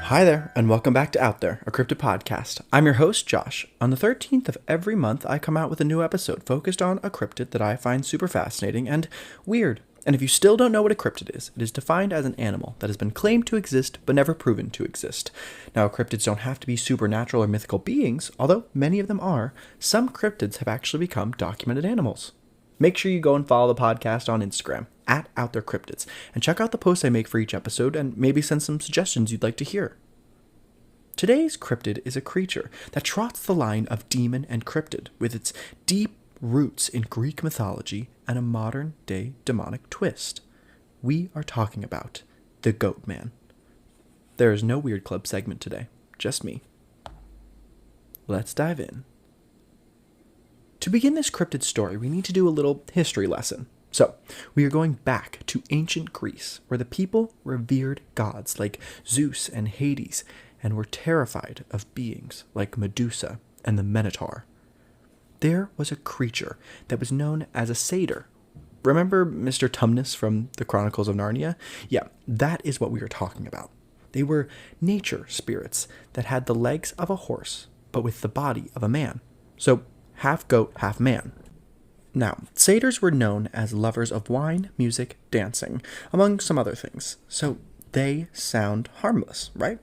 Hi there, and welcome back to Out There, a Cryptid podcast. I'm your host, Josh. On the 13th of every month, I come out with a new episode focused on a cryptid that I find super fascinating and weird. And if you still don't know what a cryptid is, it is defined as an animal that has been claimed to exist but never proven to exist. Now, cryptids don't have to be supernatural or mythical beings, although many of them are. Some cryptids have actually become documented animals. Make sure you go and follow the podcast on Instagram, at Out There Cryptids, and check out the posts I make for each episode and maybe send some suggestions you'd like to hear. Today's cryptid is a creature that trots the line of demon and cryptid, with its deep roots in Greek mythology and a modern-day demonic twist. We are talking about the Goatman. There is no Weird Club segment today, just me. Let's dive in. To begin this cryptid story, we need to do a little history lesson. So, we are going back to ancient Greece, where the people revered gods like Zeus and Hades, and were terrified of beings like Medusa and the Minotaur. There was a creature that was known as a satyr. Remember Mr. Tumnus from the Chronicles of Narnia? Yeah, that is what we are talking about. They were nature spirits that had the legs of a horse, but with the body of a man. So, half goat, half man. Now, satyrs were known as lovers of wine, music, dancing, among some other things. So, they sound harmless, right?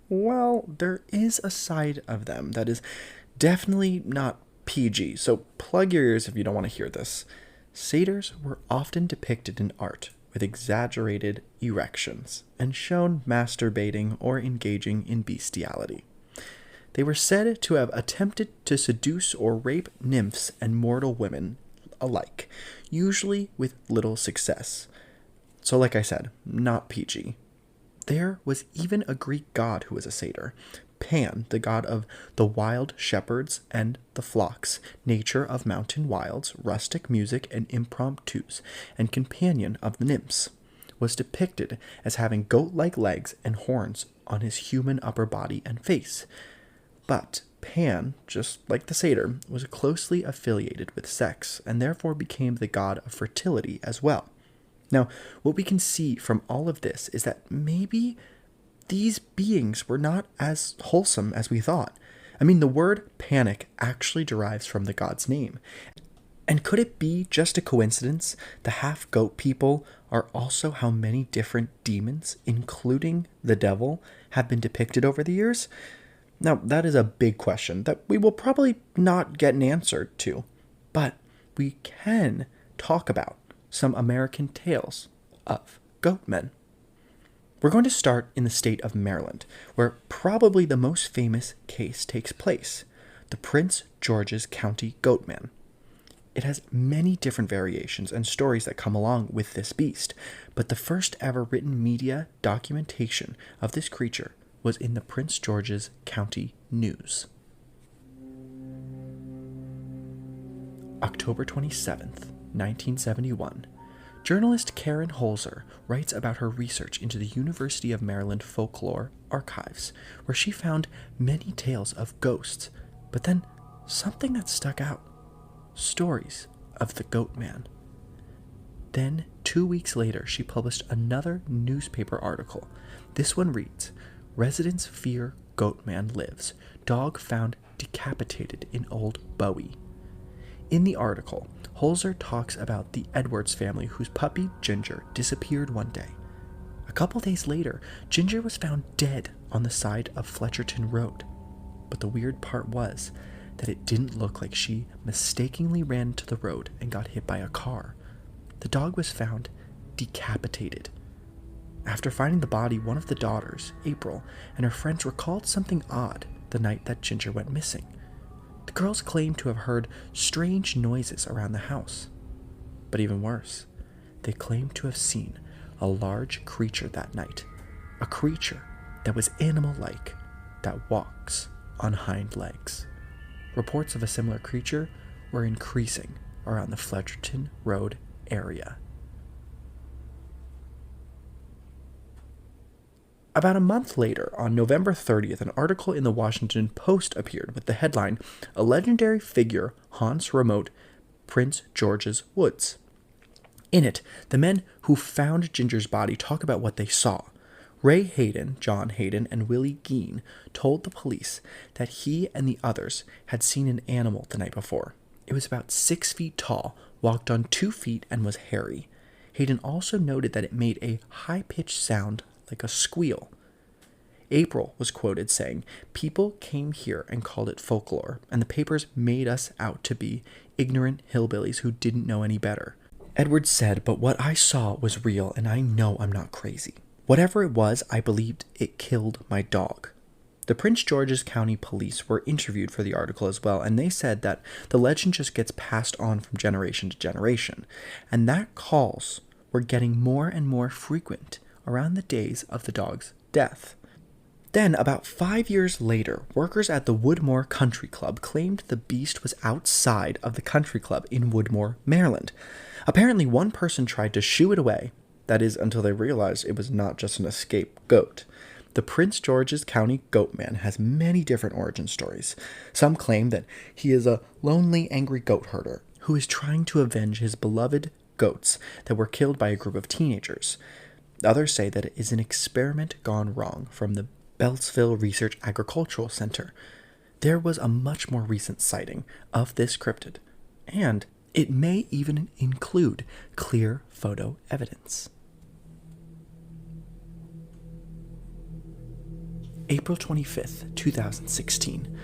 Well, there is a side of them that is definitely not PG, so plug your ears if you don't want to hear this. Satyrs were often depicted in art with exaggerated erections and shown masturbating or engaging in bestiality. They were said to have attempted to seduce or rape nymphs and mortal women alike, usually with little success. So like I said, not PG. There was even a Greek god who was a satyr, Pan, the god of the wild shepherds and the flocks, nature of mountain wilds, rustic music and impromptus, and companion of the nymphs, was depicted as having goat-like legs and horns on his human upper body and face. But Pan, just like the satyr, was closely affiliated with sex, and therefore became the god of fertility as well. Now, what we can see from all of this is that maybe these beings were not as wholesome as we thought. I mean, the word panic actually derives from the god's name. And could it be just a coincidence the half-goat people are also how many different demons, including the devil, have been depicted over the years? Now, that is a big question that we will probably not get an answer to, but we can talk about some American tales of goatmen. We're going to start in the state of Maryland, where probably the most famous case takes place, the Prince George's County Goatman. It has many different variations and stories that come along with this beast, but the first ever written media documentation of this creature was in the Prince George's County News. October 27th, 1971. Journalist Karen Holzer writes about her research into the University of Maryland folklore archives, where she found many tales of ghosts, but then something that stuck out. Stories of the Goatman. Then, 2 weeks later, she published another newspaper article. This one reads, "Residents fear Goatman lives. Dog found decapitated in Old Bowie." In the article, Holzer talks about the Edwards family whose puppy, Ginger, disappeared one day. A couple days later, Ginger was found dead on the side of Fletcherton Road. But the weird part was that it didn't look like she mistakenly ran into the road and got hit by a car. The dog was found decapitated. After finding the body, one of the daughters, April, and her friends recalled something odd the night that Ginger went missing. The girls claimed to have heard strange noises around the house. But even worse, they claimed to have seen a large creature that night. A creature that was animal-like, that walks on hind legs. Reports of a similar creature were increasing around the Fletcherton Road area. About a month later, on November 30th, an article in the Washington Post appeared with the headline, "A legendary figure haunts remote Prince George's Woods." In it, the men who found Ginger's body talk about what they saw. Ray Hayden, John Hayden, and Willie Geen told the police that he and the others had seen an animal the night before. It was about 6 feet tall, walked on 2 feet, and was hairy. Hayden also noted that it made a high-pitched sound like a squeal. April was quoted saying, "People came here and called it folklore, and the papers made us out to be ignorant hillbillies who didn't know any better." Edwards said, "But what I saw was real, and I know I'm not crazy. Whatever it was, I believed it killed my dog." The Prince George's County Police were interviewed for the article as well, and they said that the legend just gets passed on from generation to generation, and that calls were getting more and more frequent around the days of the dog's death. Then, about 5 years later, workers at the Woodmore Country Club claimed the beast was outside of the country club in Woodmore, Maryland. Apparently, one person tried to shoo it away. That is, until they realized it was not just an escaped goat. The Prince George's County Goatman has many different origin stories. Some claim that he is a lonely, angry goat herder who is trying to avenge his beloved goats that were killed by a group of teenagers. Others say that it is an experiment gone wrong from the Beltsville Research Agricultural Center. There was a much more recent sighting of this cryptid, and it may even include clear photo evidence. April 25th, 2016.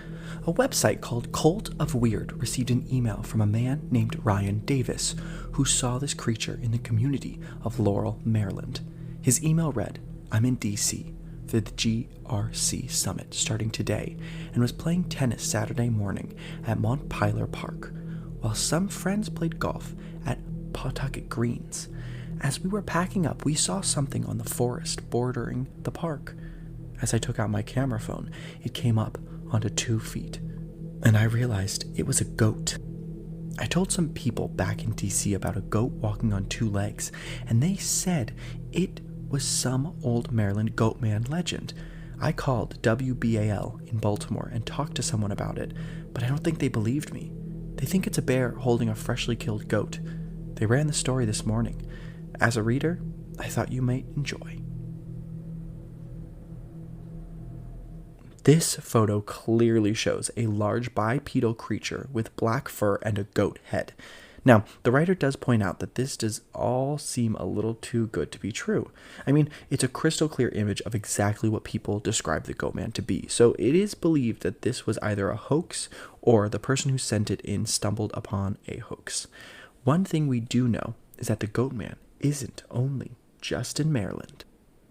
A website called Cult of Weird received an email from a man named Ryan Davis who saw this creature in the community of Laurel, Maryland. His email read, "I'm in DC for the GRC Summit starting today and was playing tennis Saturday morning at Montpelier Park, while some friends played golf at Pawtucket Greens. As we were packing up, we saw something on the forest bordering the park. As I took out my camera phone, it came up onto 2 feet, and I realized it was a goat. I told some people back in DC about a goat walking on 2 legs, and they said it was some old Maryland Goatman legend. I called WBAL in Baltimore and talked to someone about it, but I don't think they believed me. They think it's a bear holding a freshly killed goat. They ran the story this morning. As a reader, I thought you might enjoy." This photo clearly shows a large bipedal creature with black fur and a goat head. Now, the writer does point out that this does all seem a little too good to be true. I mean, it's a crystal clear image of exactly what people describe the Goatman to be, so it is believed that this was either a hoax or the person who sent it in stumbled upon a hoax. One thing we do know is that the Goatman isn't only just in Maryland.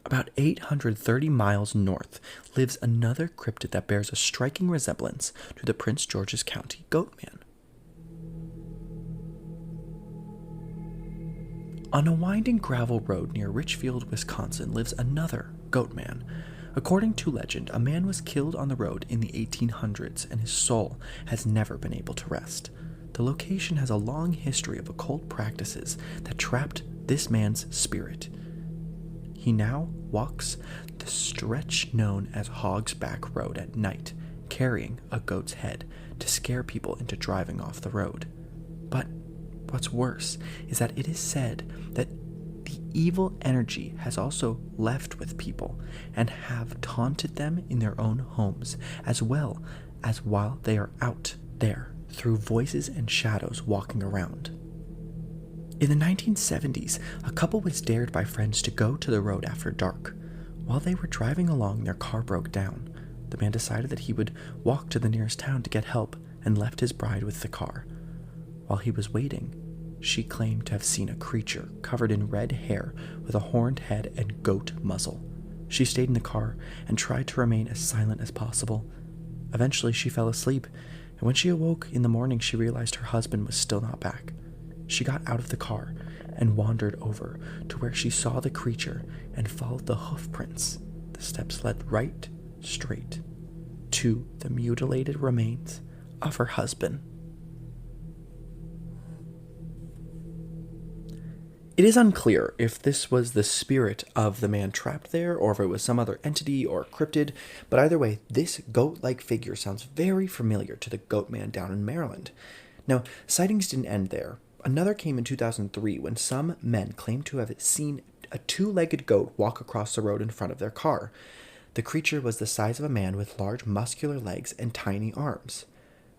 About 830 miles north lives another cryptid that bears a striking resemblance to the Prince George's County Goatman. On a winding gravel road near Richfield, Wisconsin, lives another Goatman. According to legend, a man was killed on the road in the 1800s, and his soul has never been able to rest. The location has a long history of occult practices that trapped this man's spirit. He now walks the stretch known as Hog's Back Road at night, carrying a goat's head to scare people into driving off the road. But what's worse is that it is said that the evil energy has also left with people and have taunted them in their own homes, as well as while they are out there through voices and shadows walking around. In the 1970s, a couple was dared by friends to go to the road after dark. While they were driving along, their car broke down. The man decided that he would walk to the nearest town to get help and left his bride with the car. While he was waiting, she claimed to have seen a creature covered in red hair with a horned head and goat muzzle. She stayed in the car and tried to remain as silent as possible. Eventually, she fell asleep, and when she awoke in the morning, she realized her husband was still not back. She got out of the car and wandered over to where she saw the creature and followed the hoof prints. The steps led right straight to the mutilated remains of her husband. It is unclear if this was the spirit of the man trapped there or if it was some other entity or cryptid, but either way, this goat-like figure sounds very familiar to the Goatman down in Maryland. Now, sightings didn't end there. Another came in 2003 when some men claimed to have seen a two-legged goat walk across the road in front of their car. The creature was the size of a man with large muscular legs and tiny arms.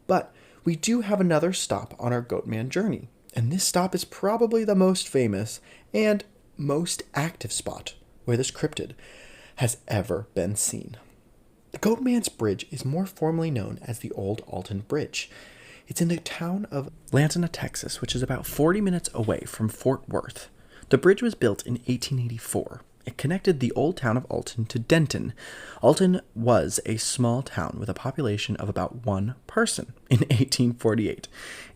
But we do have another stop on our Goatman journey, and this stop is probably the most famous and most active spot where this cryptid has ever been seen. The Goatman's Bridge is more formally known as the Old Alton Bridge. It's in the town of Lantana, Texas, which is about 40 minutes away from Fort Worth. The bridge was built in 1884. It connected the old town of Alton to Denton. Alton was a small town with a population of about 1 person in 1848.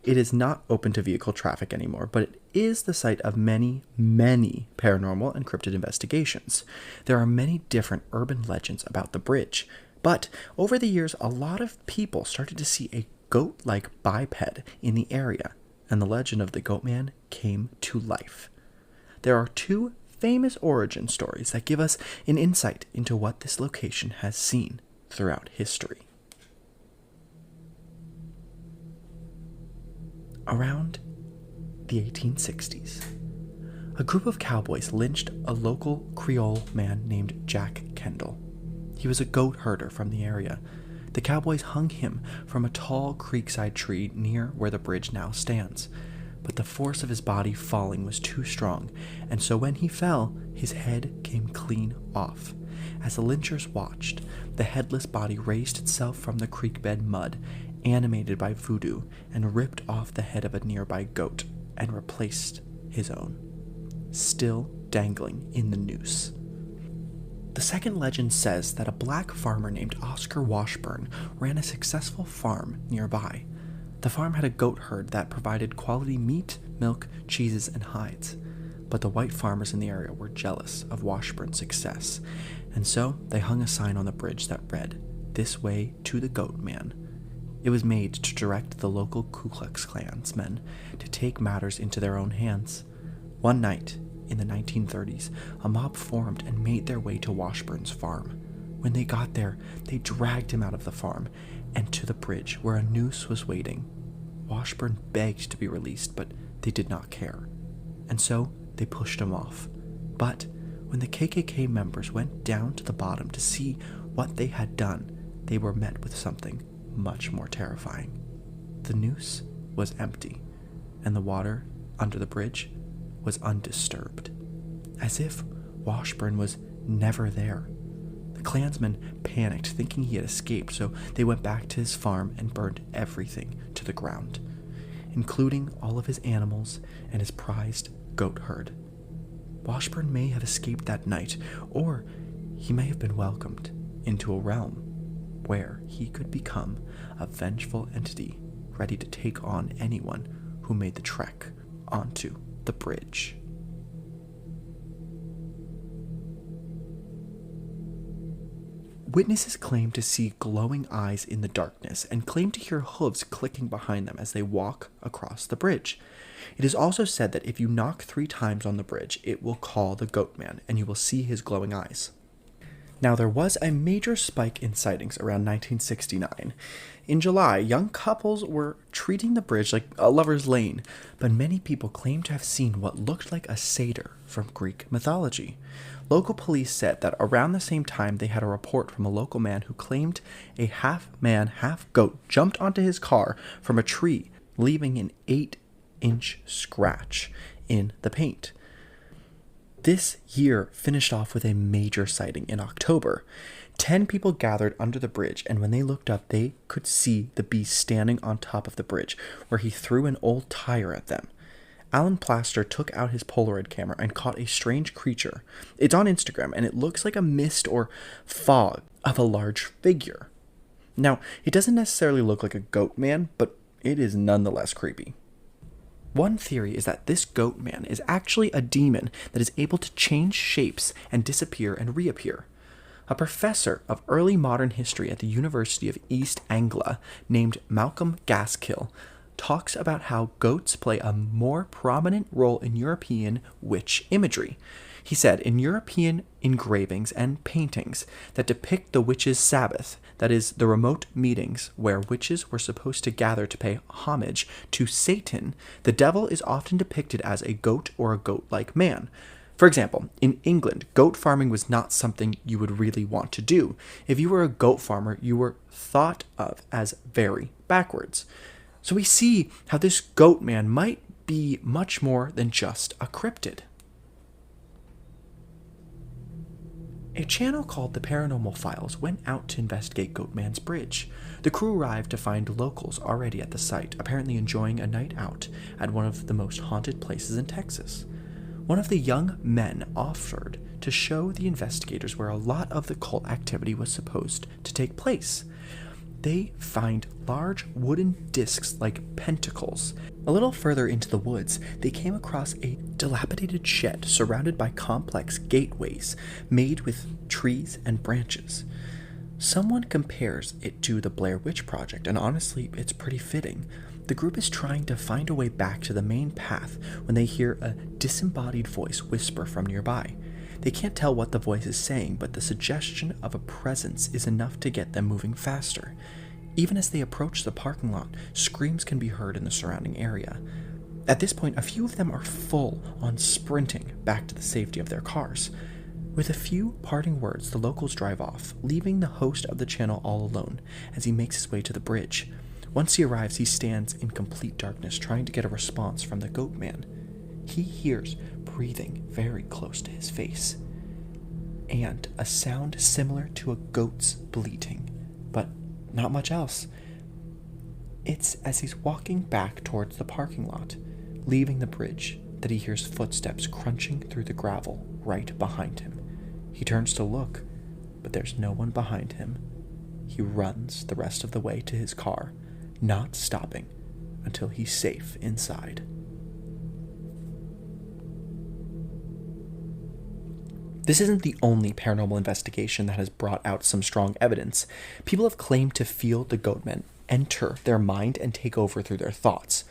It is not open to vehicle traffic anymore, but it is the site of many, many paranormal and cryptid investigations. There are many different urban legends about the bridge, but over the years, a lot of people started to see a goat-like biped in the area, and the legend of the Goatman came to life. There are 2 famous origin stories that give us an insight into what this location has seen throughout history. Around the 1860s, a group of cowboys lynched a local Creole man named Jack Kendall. He was a goat herder from the area. The cowboys hung him from a tall creekside tree near where the bridge now stands. But the force of his body falling was too strong, and so when he fell, his head came clean off. As the lynchers watched, the headless body raised itself from the creek bed mud, animated by voodoo, and ripped off the head of a nearby goat and replaced his own, still dangling in the noose. The second legend says that a black farmer named Oscar Washburn ran a successful farm nearby. The farm had a goat herd that provided quality meat, milk, cheeses, and hides. But the white farmers in the area were jealous of Washburn's success, and so they hung a sign on the bridge that read, "This way to the Goatman." It was made to direct the local Ku Klux Klansmen to take matters into their own hands. One night, in the 1930s, a mob formed and made their way to Washburn's farm. When they got there, they dragged him out of the farm and to the bridge where a noose was waiting. Washburn begged to be released, but they did not care, and so they pushed him off. But when the KKK members went down to the bottom to see what they had done, they were met with something much more terrifying. The noose was empty, and the water under the bridge was undisturbed, as if Washburn was never there. The Klansmen panicked, thinking he had escaped, so they went back to his farm and burned everything to the ground, including all of his animals and his prized goat herd. Washburn may have escaped that night, or he may have been welcomed into a realm where he could become a vengeful entity ready to take on anyone who made the trek onto the bridge. Witnesses claim to see glowing eyes in the darkness and claim to hear hooves clicking behind them as they walk across the bridge. It is also said that if you knock 3 times on the bridge, it will call the Goatman and you will see his glowing eyes. Now, there was a major spike in sightings around 1969. In July, young couples were treating the bridge like a lover's lane, but many people claimed to have seen what looked like a satyr from Greek mythology. Local police said that around the same time they had a report from a local man who claimed a half-man, half-goat jumped onto his car from a tree, leaving an 8-inch scratch in the paint. This year finished off with a major sighting in October. 10 people gathered under the bridge, and when they looked up, they could see the beast standing on top of the bridge, where he threw an old tire at them. Alan Plaster took out his Polaroid camera and caught a strange creature. It's on Instagram, and it looks like a mist or fog of a large figure. Now, it doesn't necessarily look like a goat man, but it is nonetheless creepy. One theory is that this Goatman is actually a demon that is able to change shapes and disappear and reappear. A professor of early modern history at the University of East Anglia named Malcolm Gaskill talks about how goats play a more prominent role in European witch imagery. He said, in European engravings and paintings that depict the witches' Sabbath, that is, the remote meetings where witches were supposed to gather to pay homage to Satan, the devil is often depicted as a goat or a goat-like man. For example, in England, goat farming was not something you would really want to do. If you were a goat farmer, you were thought of as very backwards. So we see how this Goatman might be much more than just a cryptid. A channel called the Paranormal Files went out to investigate Goatman's bridge. The crew arrived to find locals already at the site, apparently enjoying a night out at one of the most haunted places in Texas. One of the young men offered to show the investigators where a lot of the cult activity was supposed to take place. They find large wooden discs like pentacles. A little further into the woods, they came across a dilapidated shed surrounded by complex gateways made with trees and branches. Someone compares it to the Blair Witch Project, and honestly, it's pretty fitting. The group is trying to find a way back to the main path when they hear a disembodied voice whisper from nearby. They can't tell what the voice is saying, but the suggestion of a presence is enough to get them moving faster. Even as they approach the parking lot, screams can be heard in the surrounding area. At this point, a few of them are full on sprinting back to the safety of their cars. With a few parting words, the locals drive off, leaving the host of the channel all alone as he makes his way to the bridge. Once he arrives, he stands in complete darkness, trying to get a response from the Goatman. He hears breathing very close to his face, and a sound similar to a goat's bleating, but not much else. It's as he's walking back towards the parking lot, leaving the bridge, that he hears footsteps crunching through the gravel right behind him. He turns to look, but there's no one behind him. He runs the rest of the way to his car, not stopping until he's safe inside. This isn't the only paranormal investigation that has brought out some strong evidence. People have claimed to feel the Goatmen enter their mind and take over through their thoughts.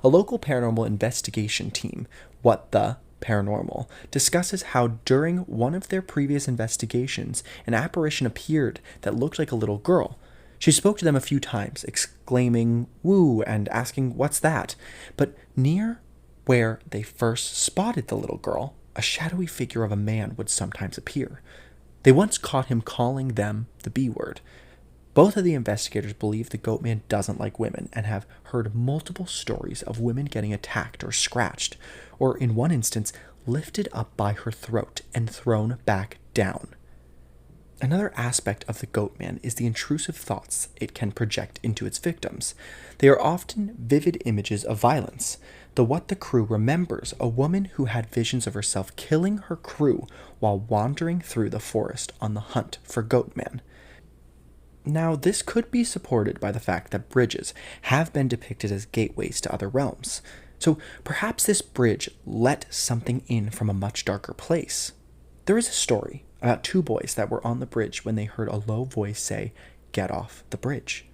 A local paranormal investigation team, What the Paranormal, discusses how during one of their previous investigations, an apparition appeared that looked like a little girl. She spoke to them a few times, exclaiming, "Woo," and asking, "What's that?" But near where they first spotted the little girl, a shadowy figure of a man would sometimes appear. They once caught him calling them the B word. Both of the investigators believe the Goatman doesn't like women and have heard multiple stories of women getting attacked or scratched, or in one instance, lifted up by her throat and thrown back down. Another aspect of the Goatman is the intrusive thoughts it can project into its victims. They are often vivid images of violence. The What the Crew remembers a woman who had visions of herself killing her crew while wandering through the forest on the hunt for Goatman. Now, this could be supported by the fact that bridges have been depicted as gateways to other realms. So perhaps this bridge let something in from a much darker place. There is a story about two boys that were on the bridge when they heard a low voice say, "Get off the bridge."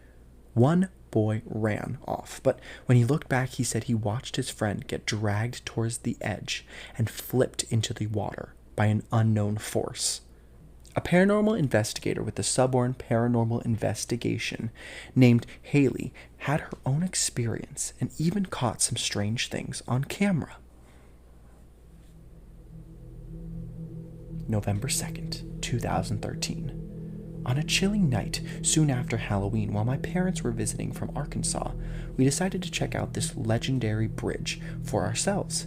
One boy ran off, but when he looked back, he said he watched his friend get dragged towards the edge and flipped into the water by an unknown force. A paranormal investigator with the Suborn Paranormal Investigation named Haley had her own experience and even caught some strange things on camera. November 2nd, 2013. On a chilling night, soon after Halloween, while my parents were visiting from Arkansas, we decided to check out this legendary bridge for ourselves.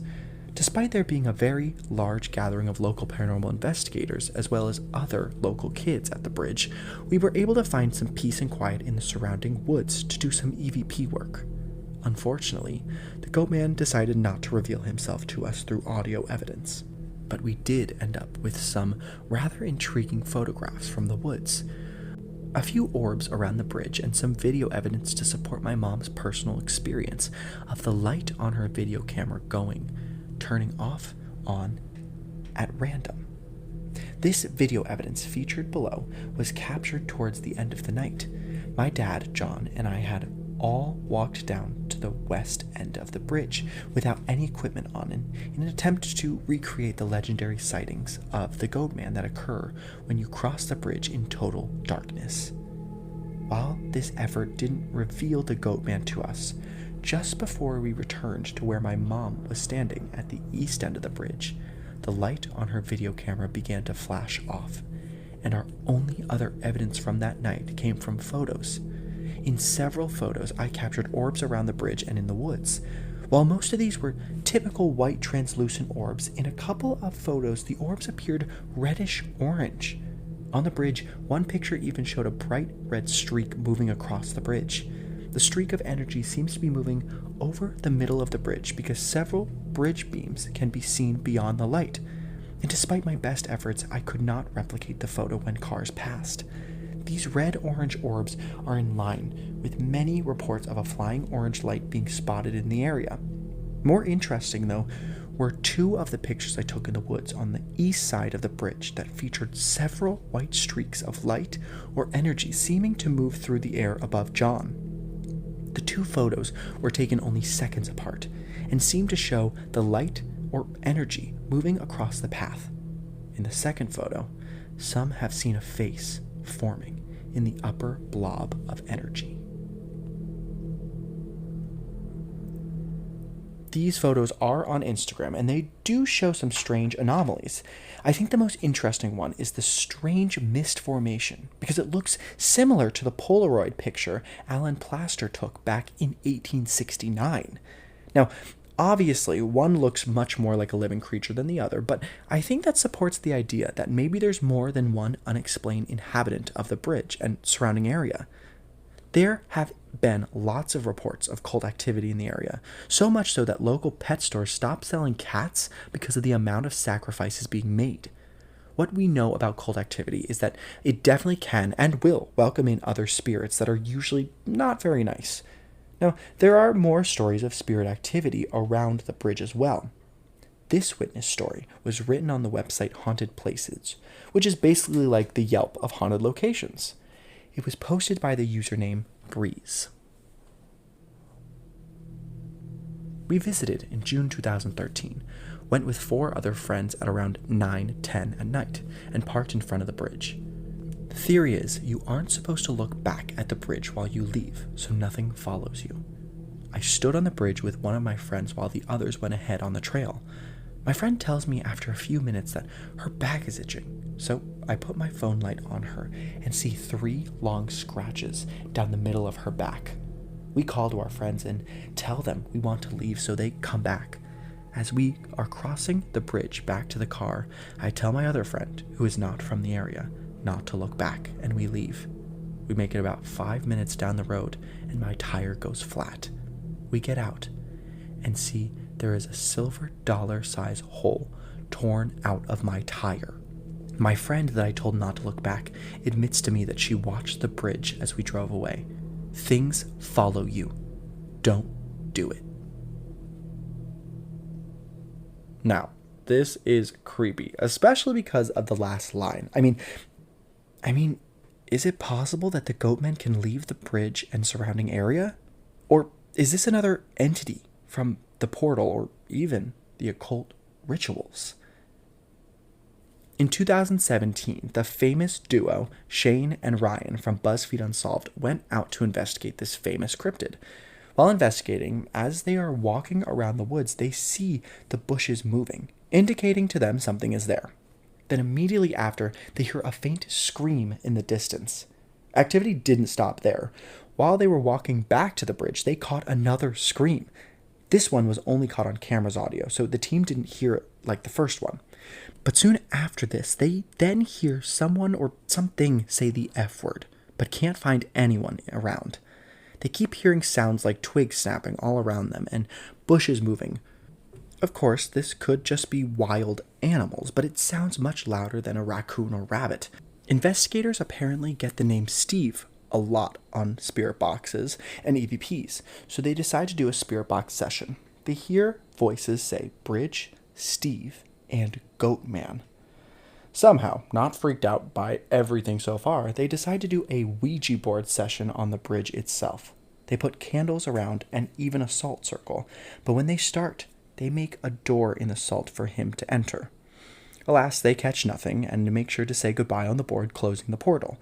Despite there being a very large gathering of local paranormal investigators, as well as other local kids at the bridge, we were able to find some peace and quiet in the surrounding woods to do some EVP work. Unfortunately, the Goatman decided not to reveal himself to us through audio evidence. But we did end up with some rather intriguing photographs from the woods, a few orbs around the bridge, and some video evidence to support my mom's personal experience of the light on her video camera going, turning off, on, at random. This video evidence featured below was captured towards the end of the night. My dad, John, and I had all walked down to the west end of the bridge without any equipment on in an attempt to recreate the legendary sightings of the Goatman that occur when you cross the bridge in total darkness. While this effort didn't reveal the Goatman to us, just before we returned to where my mom was standing at the east end of the bridge, the light on her video camera began to flash off, and our only other evidence from that night came from photos. In several photos, I captured orbs around the bridge and in the woods. While most of these were typical white translucent orbs, in a couple of photos the orbs appeared reddish orange. On the bridge, one picture even showed a bright red streak moving across the bridge. The streak of energy seems to be moving over the middle of the bridge because several bridge beams can be seen beyond the light. And despite my best efforts, I could not replicate the photo when cars passed. These red-orange orbs are in line with many reports of a flying orange light being spotted in the area. More interesting, though, were two of the pictures I took in the woods on the east side of the bridge that featured several white streaks of light or energy seeming to move through the air above John. The two photos were taken only seconds apart and seemed to show the light or energy moving across the path. In the second photo, some have seen a face forming in the upper blob of energy. These photos are on Instagram, and they do show some strange anomalies. I think the most interesting one is the strange mist formation, because it looks similar to the Polaroid picture Alan Plaster took back in 1869. Now, obviously, one looks much more like a living creature than the other, but I think that supports the idea that maybe there's more than one unexplained inhabitant of the bridge and surrounding area. There have been lots of reports of cult activity in the area, so much so that local pet stores stopped selling cats because of the amount of sacrifices being made. What we know about cult activity is that it definitely can and will welcome in other spirits that are usually not very nice. Now, there are more stories of spirit activity around the bridge as well. This witness story was written on the website Haunted Places, which is basically like the Yelp of haunted locations. It was posted by the username Breeze. We visited in June 2013, went with 4 other friends at around 9:10 at night, and parked in front of the bridge. The theory is you aren't supposed to look back at the bridge while you leave, so nothing follows you. I stood on the bridge with one of my friends while the others went ahead on the trail. My friend tells me after a few minutes that her back is itching, so I put my phone light on her and see 3 long scratches down the middle of her back. We call to our friends and tell them we want to leave so they come back. As we are crossing the bridge back to the car, I tell my other friend, who is not from the area, not to look back, and we leave. We make it about 5 minutes down the road, and my tire goes flat. We get out and see there is a silver dollar-size hole torn out of my tire. My friend that I told not to look back admits to me that she watched the bridge as we drove away. Things follow you. Don't do it. Now, this is creepy, especially because of the last line. I mean, is it possible that the Goatman can leave the bridge and surrounding area? Or is this another entity from the portal or even the occult rituals? In 2017, the famous duo Shane and Ryan from BuzzFeed Unsolved went out to investigate this famous cryptid. While investigating, as they are walking around the woods, they see the bushes moving, indicating to them something is there. Then immediately after, they hear a faint scream in the distance. Activity didn't stop there. While they were walking back to the bridge, they caught another scream. This one was only caught on camera's audio, so the team didn't hear it like the first one. But soon after this, they then hear someone or something say the F word, but can't find anyone around. They keep hearing sounds like twigs snapping all around them and bushes moving. Of course, this could just be wild animals, but it sounds much louder than a raccoon or rabbit. Investigators apparently get the name Steve a lot on spirit boxes and EVPs, so they decide to do a spirit box session. They hear voices say Bridge, Steve, and Goatman. Somehow, not freaked out by everything so far, they decide to do a Ouija board session on the bridge itself. They put candles around and even a salt circle, but when they start, they make a door in the salt for him to enter. Alas, they catch nothing, and make sure to say goodbye on the board closing the portal.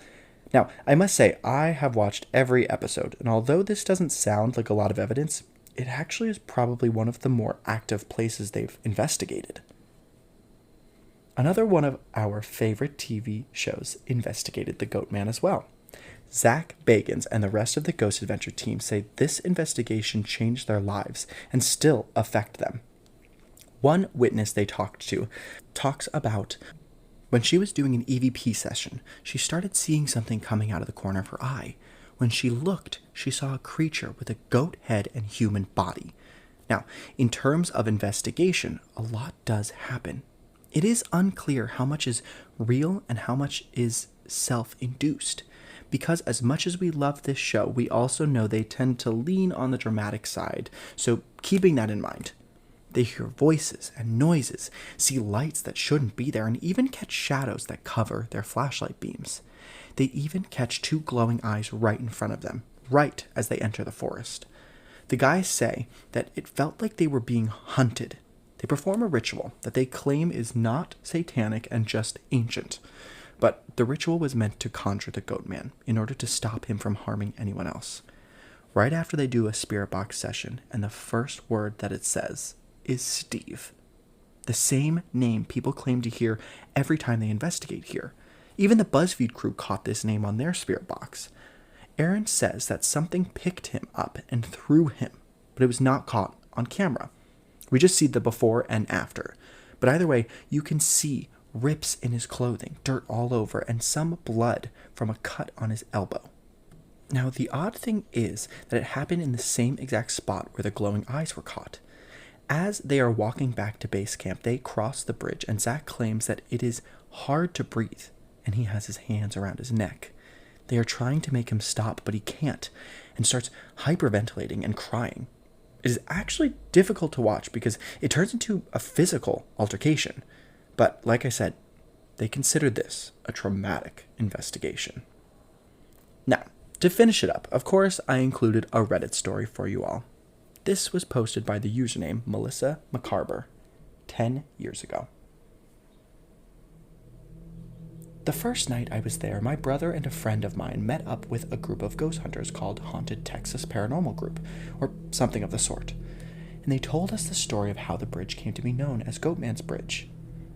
Now, I must say, I have watched every episode, and although this doesn't sound like a lot of evidence, it actually is probably one of the more active places they've investigated. Another one of our favorite TV shows investigated the Goatman as well. Zach Bagans and the rest of the Ghost Adventure team say this investigation changed their lives and still affect them. One witness they talked to talks about when she was doing an EVP session, she started seeing something coming out of the corner of her eye. When she looked, she saw a creature with a goat head and human body. Now, in terms of investigation, a lot does happen. It is unclear how much is real and how much is self-induced. Because as much as we love this show, we also know they tend to lean on the dramatic side. So keeping that in mind, they hear voices and noises, see lights that shouldn't be there, and even catch shadows that cover their flashlight beams. They even catch two glowing eyes right in front of them, right as they enter the forest. The guys say that it felt like they were being hunted. They perform a ritual that they claim is not satanic and just ancient. But the ritual was meant to conjure the Goatman in order to stop him from harming anyone else. Right after they do a spirit box session, and the first word that it says is Steve. The same name people claim to hear every time they investigate here. Even the BuzzFeed crew caught this name on their spirit box. Aaron says that something picked him up and threw him, but it was not caught on camera. We just see the before and after. But either way, you can see rips in his clothing, dirt all over, and some blood from a cut on his elbow. Now, the odd thing is that it happened in the same exact spot where the glowing eyes were caught. As they are walking back to base camp, they cross the bridge, and Zach claims that it is hard to breathe, and he has his hands around his neck. They are trying to make him stop, but he can't, and starts hyperventilating and crying. It is actually difficult to watch because it turns into a physical altercation. But like I said, they considered this a traumatic investigation. Now, to finish it up, of course, I included a Reddit story for you all. This was posted by the username Melissa McCarber 10 years ago. The first night I was there, my brother and a friend of mine met up with a group of ghost hunters called Haunted Texas Paranormal Group, or something of the sort. And they told us the story of how the bridge came to be known as Goatman's Bridge.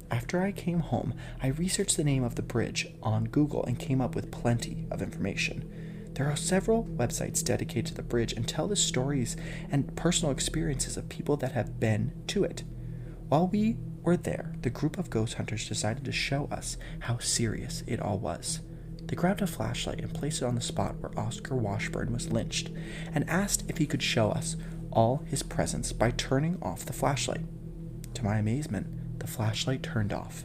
After I came home, I researched the name of the bridge on Google and came up with plenty of information. There are several websites dedicated to the bridge and tell the stories and personal experiences of people that have been to it. While we were there, the group of ghost hunters decided to show us how serious it all was. They grabbed a flashlight and placed it on the spot where Oscar Washburn was lynched and asked if he could show us all his presence by turning off the flashlight. To my amazement, the flashlight turned off.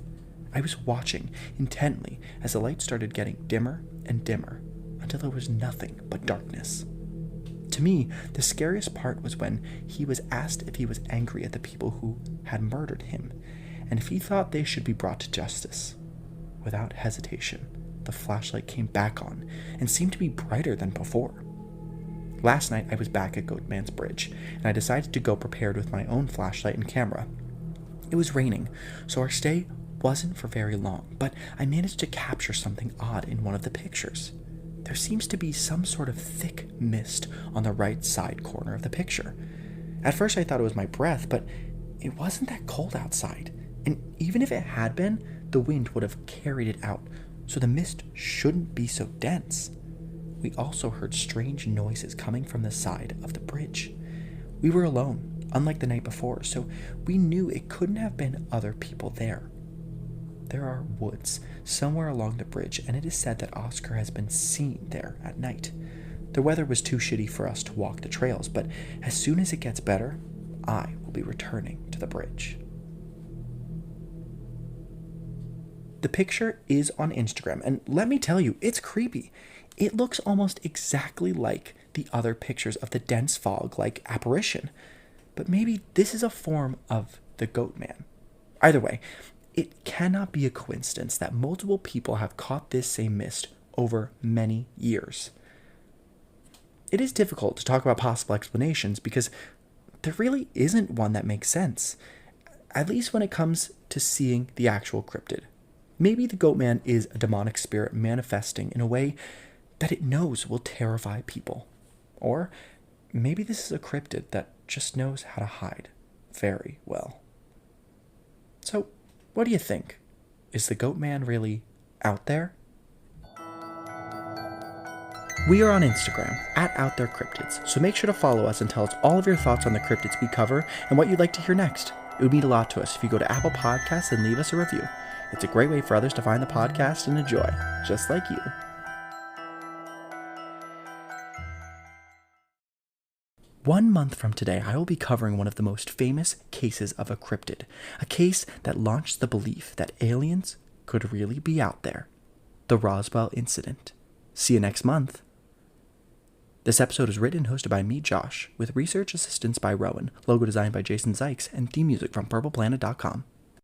I was watching intently as the light started getting dimmer and dimmer until there was nothing but darkness. To me, the scariest part was when he was asked if he was angry at the people who had murdered him, and if he thought they should be brought to justice. Without hesitation, the flashlight came back on and seemed to be brighter than before. Last night I was back at Goatman's Bridge, and I decided to go prepared with my own flashlight and camera. It was raining, so our stay wasn't for very long, but I managed to capture something odd in one of the pictures. There seems to be some sort of thick mist on the right side corner of the picture. At first I thought it was my breath, but it wasn't that cold outside, and even if it had been, the wind would have carried it out, so the mist shouldn't be so dense. We also heard strange noises coming from the side of the bridge. We were alone, unlike the night before, so we knew it couldn't have been other people there. There are woods somewhere along the bridge, and it is said that Oscar has been seen there at night. The weather was too shitty for us to walk the trails, but as soon as it gets better, I will be returning to the bridge. The picture is on Instagram, and let me tell you, it's creepy. It looks almost exactly like the other pictures of the dense fog-like apparition. But maybe this is a form of the Goatman. Either way, it cannot be a coincidence that multiple people have caught this same mist over many years. It is difficult to talk about possible explanations because there really isn't one that makes sense, at least when it comes to seeing the actual cryptid. Maybe the Goatman is a demonic spirit manifesting in a way that it knows will terrify people. Or maybe this is a cryptid that just knows how to hide very well. So, what do you think? is the Goatman really out there? We are on Instagram, @OutThereCryptids, so make sure to follow us and tell us all of your thoughts on the cryptids we cover and what you'd like to hear next. It would mean a lot to us if you go to Apple Podcasts and leave us a review. It's a great way for others to find the podcast and enjoy, just like you. One month from today, I will be covering one of the most famous cases of a cryptid, a case that launched the belief that aliens could really be out there. The Roswell Incident. See you next month. This episode is written and hosted by me, Josh, with research assistance by Rowan, logo designed by Jason Zykes, and theme music from purpleplanet.com.